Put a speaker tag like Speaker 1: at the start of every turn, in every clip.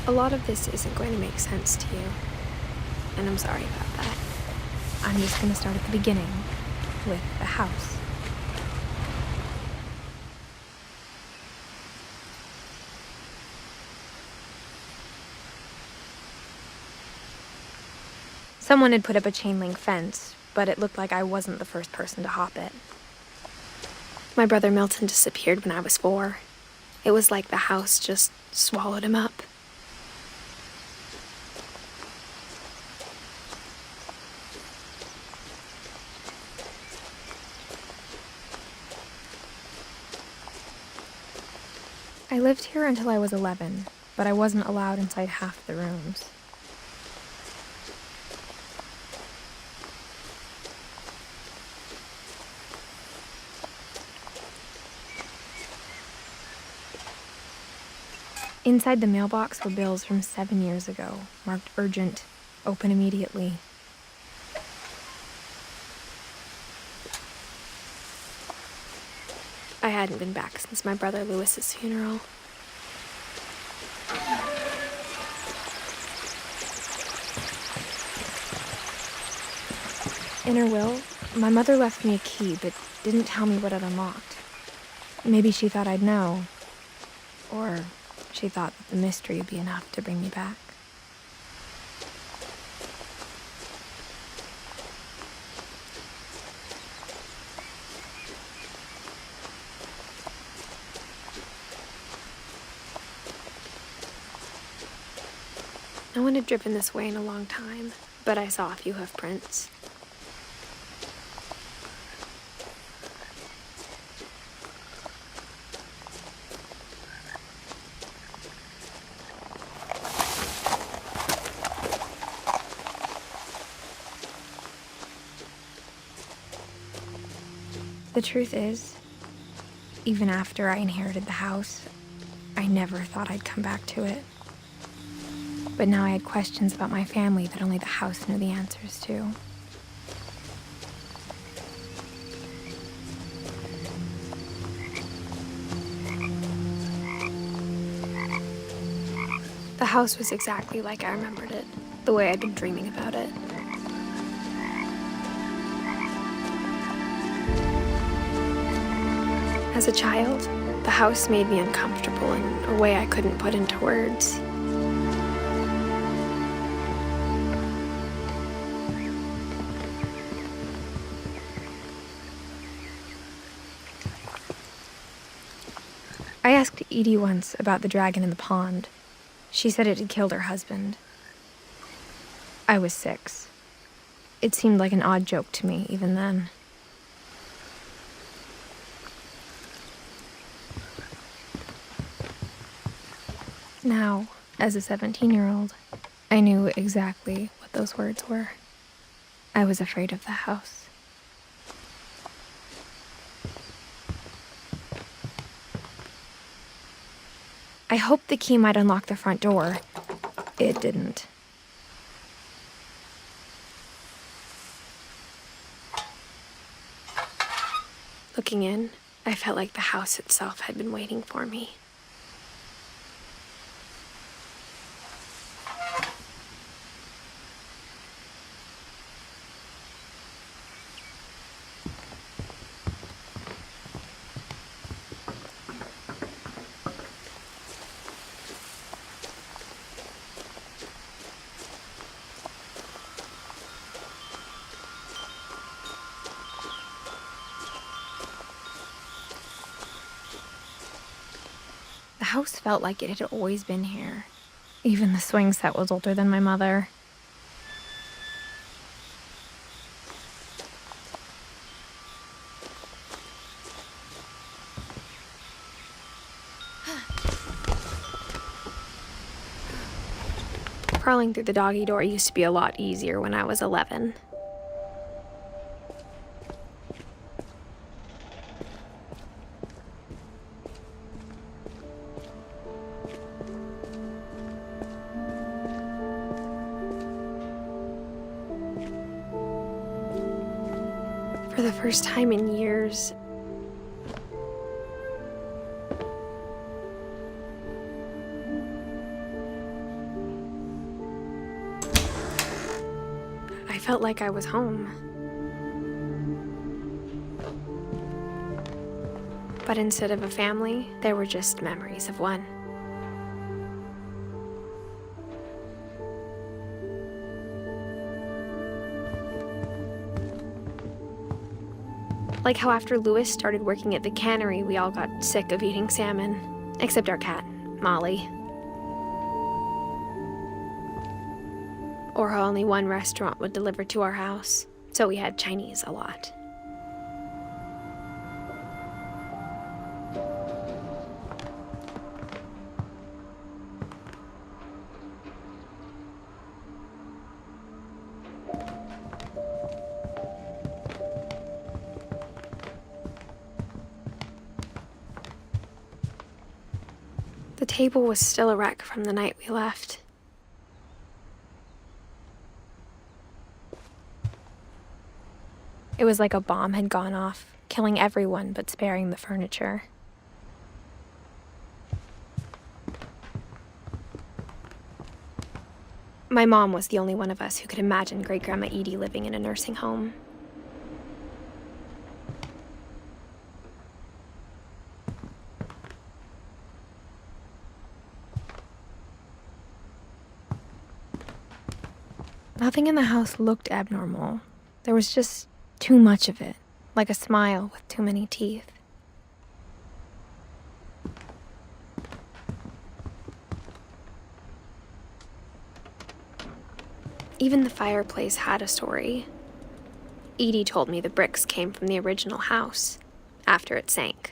Speaker 1: A lot of this isn't going to make sense to you, and I'm sorry about that. I'm just going to start at the beginning, with the house. Someone had put up a chain link fence, but it looked like I wasn't the first person to hop it. My brother Milton disappeared when I was 4. It was like the house just swallowed him up. I lived here until I was 11, but I wasn't allowed inside half the rooms. Inside the mailbox were bills from 7 years ago, marked urgent, open immediately. I hadn't been back since my brother Lewis's funeral. In her will, my mother left me a key, but didn't tell me what it unlocked. Maybe she thought I'd know, or she thought that the mystery would be enough to bring me back. No one had driven this way in a long time, but I saw a few hoof prints. The truth is, even after I inherited the house, I never thought I'd come back to it. But now I had questions about my family that only the house knew the answers to. The house was exactly like I remembered it, the way I'd been dreaming about it. As a child, the house made me uncomfortable in a way I couldn't put into words. I asked Edie once about the dragon in the pond. She said it had killed her husband. I was 6. It seemed like an odd joke to me, even then. Now, as a 17-year-old, I knew exactly what those words were. I was afraid of the house. I hoped the key might unlock the front door. It didn't. Looking in, I felt like the house itself had been waiting for me. The house felt like it had always been here. Even the swing set was older than my mother. Crawling through the doggy door used to be a lot easier when I was 11. For the first time in years, I felt like I was home. But instead of a family, there were just memories of one. Like how after Louis started working at the cannery, we all got sick of eating salmon. Except our cat, Molly. Or how only one restaurant would deliver to our house, so we had Chinese a lot. The table was still a wreck from the night we left. It was like a bomb had gone off, killing everyone but sparing the furniture. My mom was the only one of us who could imagine Great-Grandma Edie living in a nursing home. Nothing in the house looked abnormal. There was just too much of it, like a smile with too many teeth. Even the fireplace had a story. Edie told me the bricks came from the original house, after it sank.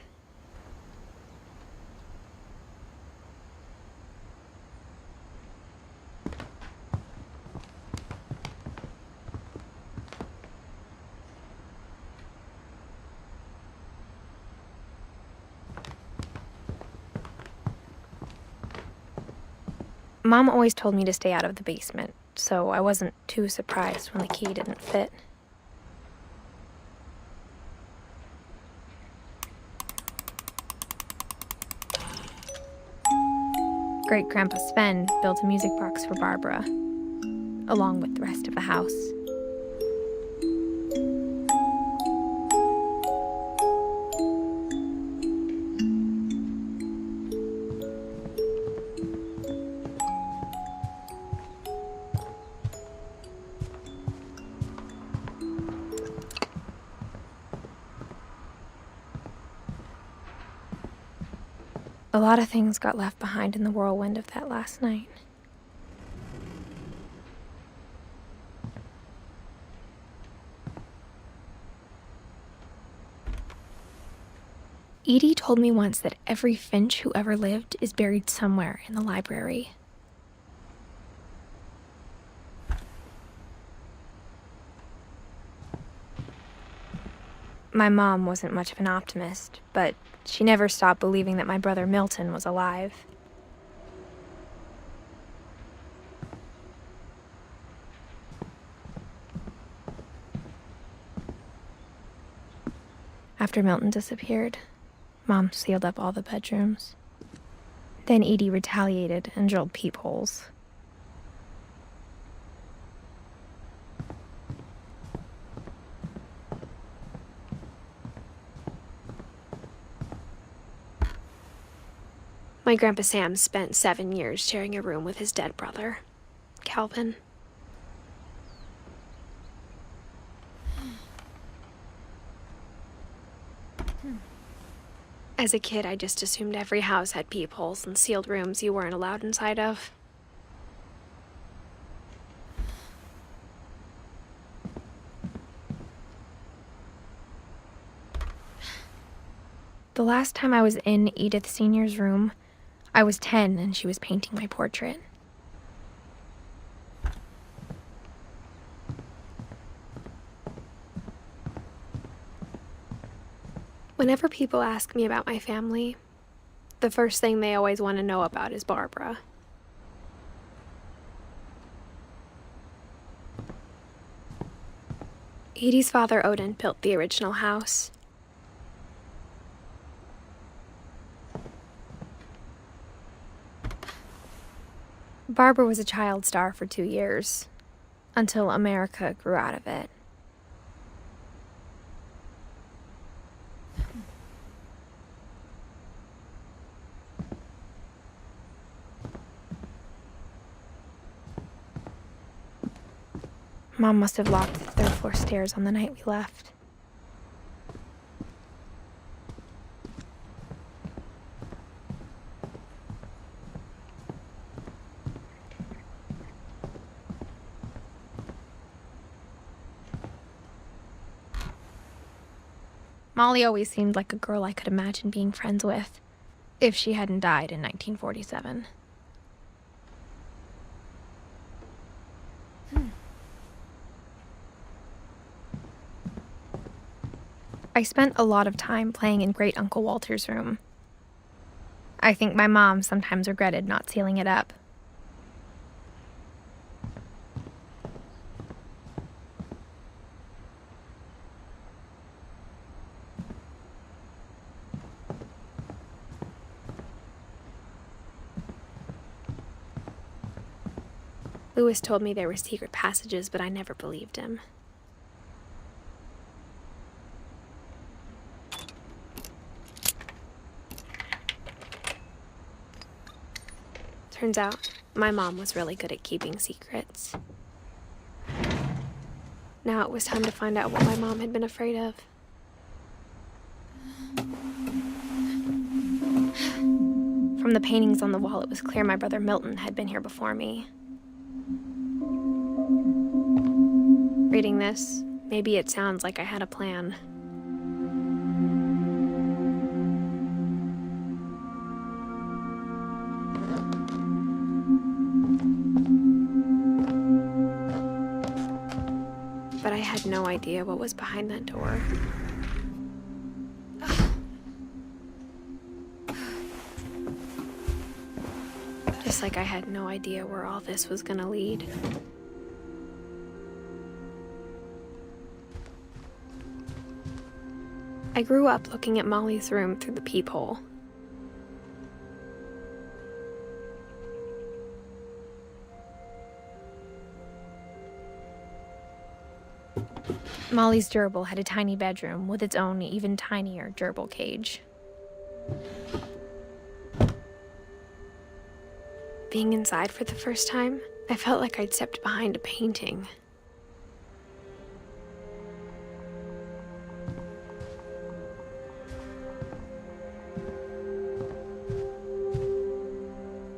Speaker 1: Mom always told me to stay out of the basement, so I wasn't too surprised when the key didn't fit. Great-Grandpa Sven built a music box for Barbara, along with the rest of the house. A lot of things got left behind in the whirlwind of that last night. Edie told me once that every Finch who ever lived is buried somewhere in the library. My mom wasn't much of an optimist, but she never stopped believing that my brother Milton was alive. After Milton disappeared, Mom sealed up all the bedrooms. Then Edie retaliated and drilled peepholes. My Grandpa Sam spent 7 years sharing a room with his dead brother, Calvin. As a kid, I just assumed every house had peepholes and sealed rooms you weren't allowed inside of. The last time I was in Edith Sr.'s room, I was 10 and she was painting my portrait.
Speaker 2: Whenever people ask me about my family, the first thing they always want to know about is Barbara. Edie's father, Odin, built the original house. Barbara was a child star for 2 years, until America grew out of it. Mom must have locked the third floor stairs on the night we left. Molly always seemed like a girl I could imagine being friends with, if she hadn't died in 1947. I spent a lot of time playing in Great Uncle Walter's room. I think my mom sometimes regretted not sealing it up. Lewis told me there were secret passages, but I never believed him. Turns out, my mom was really good at keeping secrets. Now it was time to find out what my mom had been afraid of. From the paintings on the wall, it was clear my brother Milton had been here before me. Reading this, maybe it sounds like I had a plan. But I had no idea what was behind that door. Just like I had no idea where all this was gonna lead. I grew up looking at Molly's room through the peephole. Molly's gerbil had a tiny bedroom with its own even tinier gerbil cage. Being inside for the first time, I felt like I'd stepped behind a painting.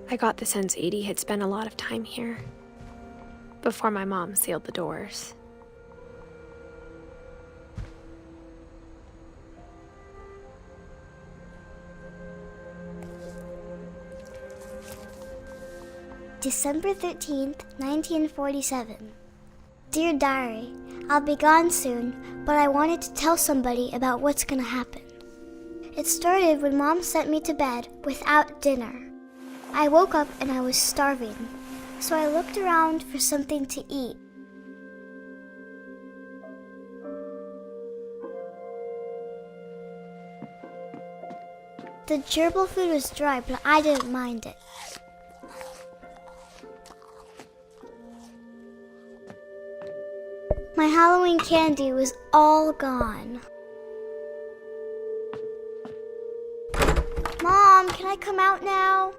Speaker 2: I got the sense Edie had spent a lot of time here, before my mom sealed the doors.
Speaker 3: December 13th, 1947. Dear Diary, I'll be gone soon, but I wanted to tell somebody about what's gonna happen. It started when Mom sent me to bed without dinner. I woke up and I was starving, so I looked around for something to eat. The gerbil food was dry, but I didn't mind it. My Halloween candy was all gone. Mom, can I come out now?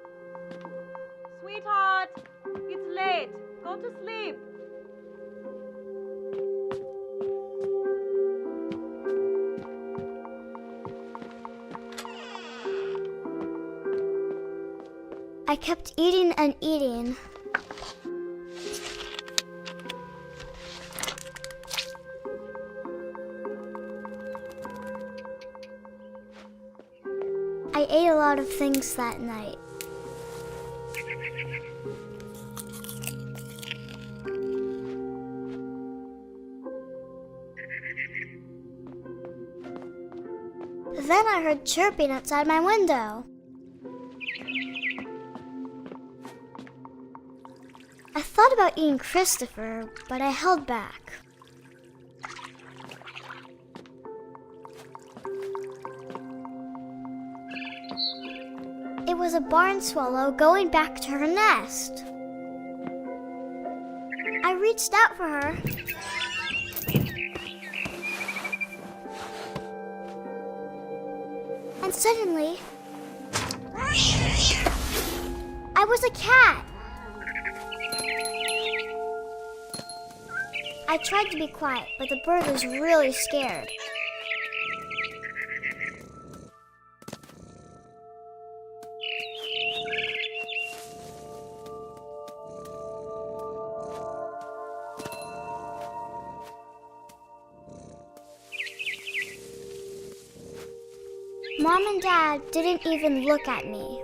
Speaker 4: Sweetheart, it's late. Go to sleep.
Speaker 3: I kept eating and eating. I ate a lot of things that night. Then I heard chirping outside my window. I thought about eating Christopher, but I held back. It was a barn swallow going back to her nest. I reached out for her. And suddenly, I was a cat. I tried to be quiet, but the bird was really scared. Mom and Dad didn't even look at me.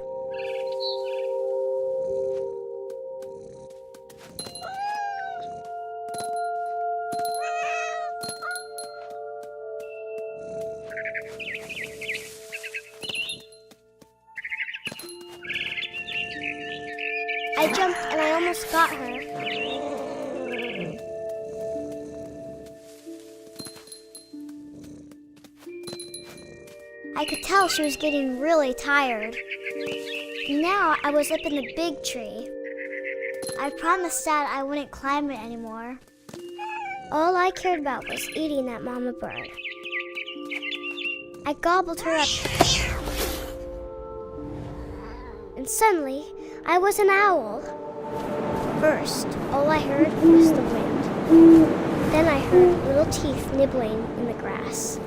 Speaker 3: I jumped and I almost got her. I could tell she was getting really tired. Now I was up in the big tree. I promised Dad I wouldn't climb it anymore. All I cared about was eating that mama bird. I gobbled her up. And suddenly, I was an owl. First, all I heard was the wind. Then I heard little teeth nibbling in the grass.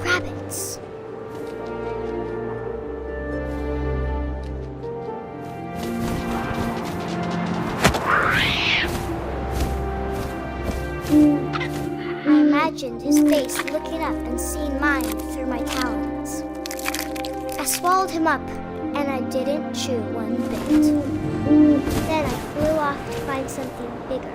Speaker 3: Rabbits. I imagined his face looking up and seeing mine through my talons. I swallowed him up, and I didn't chew one bit. Then I flew off to find something bigger.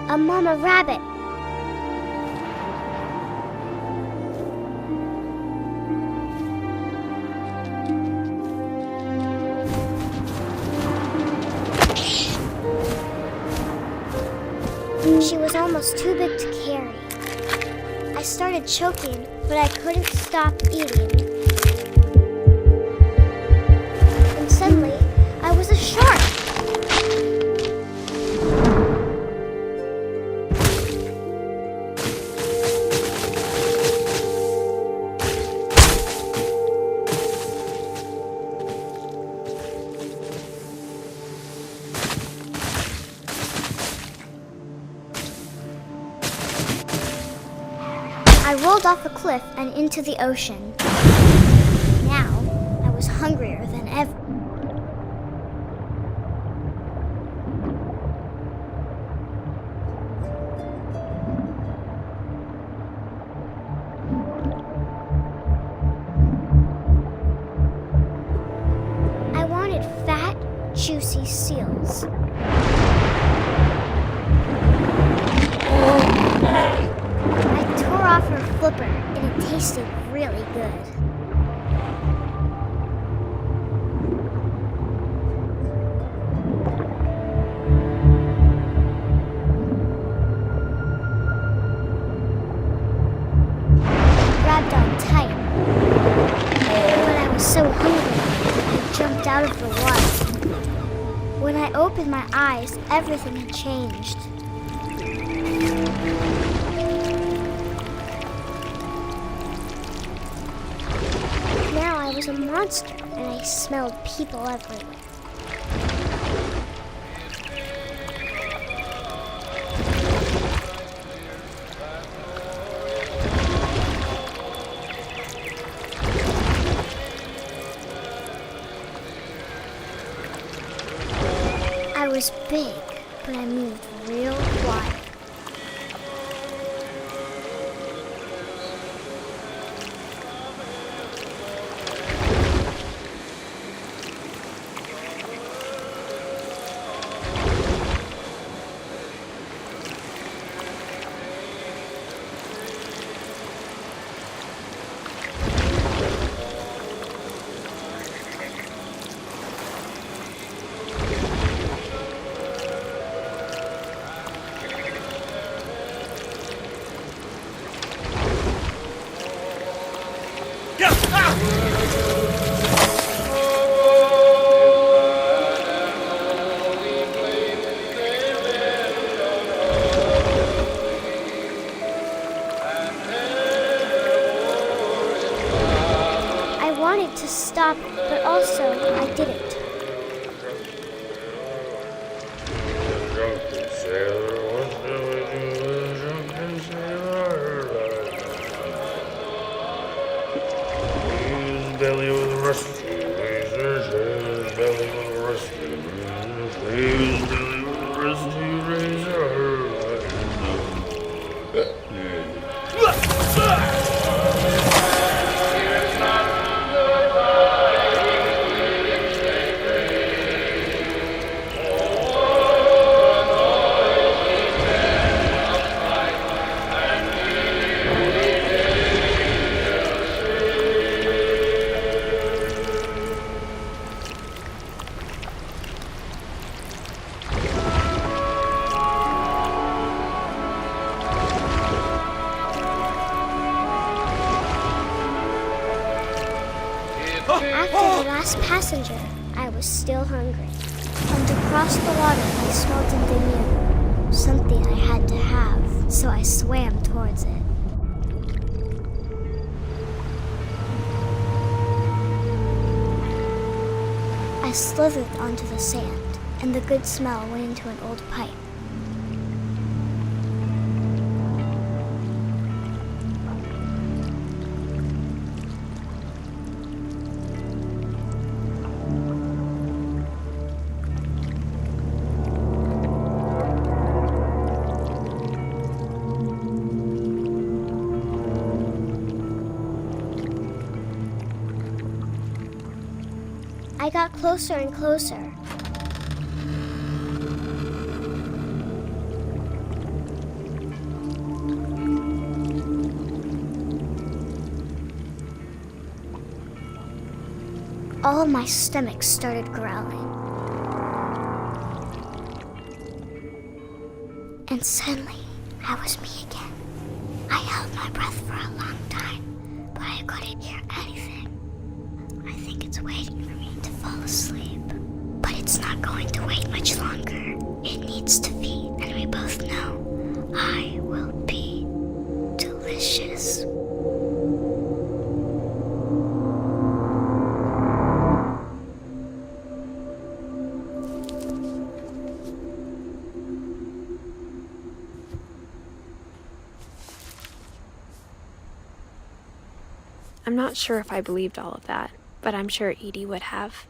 Speaker 3: A mama rabbit. She was almost too big to carry. I started choking, but I couldn't stop eating. And suddenly, I was a shark. I rolled off a cliff and into the ocean. Now, I was hungrier than ever. I wanted fat, juicy seals. I tore off her flipper, and it tasted really good. Grabbed on tight, but I was so hungry, I jumped out of the water. When I opened my eyes, everything had changed. Now I was a monster, and I smelled people everywhere. I was big, but I moved real quiet. I wanted to stop, but also I didn't.
Speaker 5: Belly with a rusty razor, belly with a rusty razor, belly with a rusty razor.
Speaker 3: After the last passenger, I was still hungry. And across the water, I smelled something new. Something I had to have, so I swam towards it. I slithered onto the sand, and the good smell went into an old pipe. I got closer and closer. All of my stomach started growling. And suddenly, I was me again. I held my breath for a long time, but I couldn't hear anything. I think it's waiting for me to fall asleep. But it's not going to wait much longer. It needs to feed, and we both know I will be delicious.
Speaker 2: I'm not sure if I believed all of that, but I'm sure Edie would have.